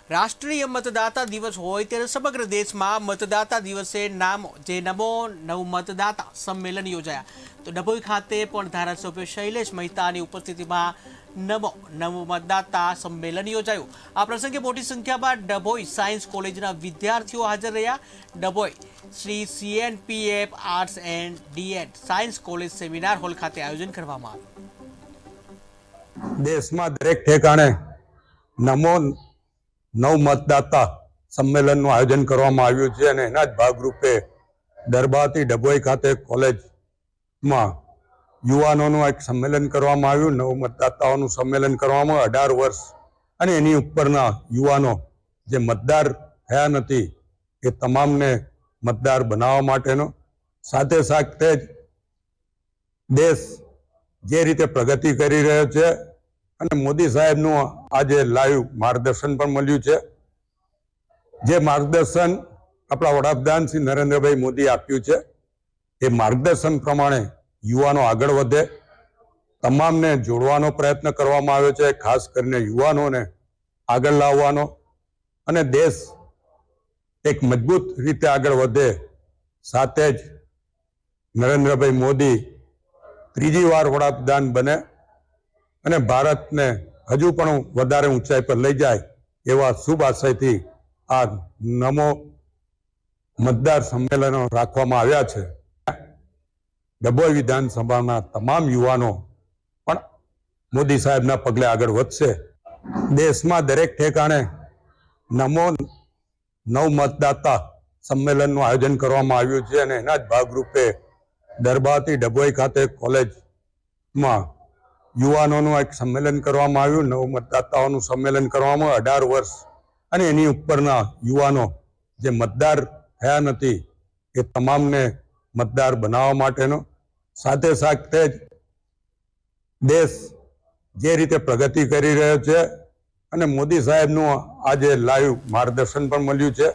રાષ્ટ્રીય મતદાતા દિવસ હોય ત્યારે સમગ્ર દેશમાં મતદાતા દિવસે નમો નવ મતદાતા સંમેલન યોજાયા તો ડભોઈ ખાતે પણ ધારાસભ્ય શૈલેષ મહેતાની ઉપસ્થિતિમાં નમો નવ મતદાતા સંમેલન યોજાયું। આ પ્રસંગે મોટી સંખ્યામાં ડભોઈ સાયન્સ કોલેજના વિદ્યાર્થીઓ હાજર રહ્યા। Dabhoi Shri CNPF arts and DEd science college seminar hall ખાતે આયોજન કરવામાં આવ્યું। દેશમાં દરેક ઠેકાણે નમો નવ મતદાતા સંમેલનનું આયોજન કરવામાં આવ્યું છે અને એના જ ભાગરૂપે દરબારથી ડભોઈ ખાતે કોલેજમાં યુવાનોનું એક સંમેલન કરવામાં આવ્યું। નવ મતદાતાઓનું સંમેલન કરવામાં 18 વર્ષ અને એની ઉપરના યુવાનો જે મતદાર થયા નથી એ તમામને મતદાર બનાવવા માટેનો, સાથે સાથે જ દેશ જે રીતે પ્રગતિ કરી રહ્યો છે અને મોદી સાહેબનું આજે લાઈવ માર્ગદર્શન પણ મળ્યું છે। જે માર્ગદર્શન આપણા વડાપ્રધાન શ્રી નરેન્દ્રભાઈ મોદી આપ્યું છે એ માર્ગદર્શન પ્રમાણે યુવાનો આગળ વધે, તમામને જોડવાનો પ્રયત્ન કરવામાં આવ્યો છે, ખાસ કરીને યુવાનોને આગળ લાવવાનો અને દેશ એક મજબૂત રીતે આગળ વધે। સાથે જ નરેન્દ્રભાઈ મોદી ત્રીજી વાર વડાપ્રધાન બને અને ભારતને હજુ પણ વધારે ઊંચાઈ પર લઈ જાય એવા શુભ આશયથી આ નમો મતદાર સંમેલનો રાખવામાં આવ્યા છે। ડભોઈ વિધાનસભાના તમામ યુવાનો પણ મોદી સાહેબના પગલે આગળ વધશે। દેશમાં દરેક ઠેકાણે નમો નવ મતદાતા સંમેલનનું આયોજન કરવામાં આવ્યું છે અને એના જ ભાગરૂપે દરબારથી ડભોઈ ખાતે કોલેજમાં યુવાનોનું એક સંમેલન કરવામાં આવ્યું। નવ મતદાતાઓનું સંમેલન કરવામાં 18 વર્ષ અને એની ઉપરના યુવાનો જે મતદાર થયા નથી એ તમામને મતદાર બનાવવા માટેનો, સાથે સાથે જ દેશ જે રીતે પ્રગતિ કરી રહ્યો છે અને મોદી સાહેબનું આજે લાઈવ માર્ગદર્શન પણ મળ્યું છે।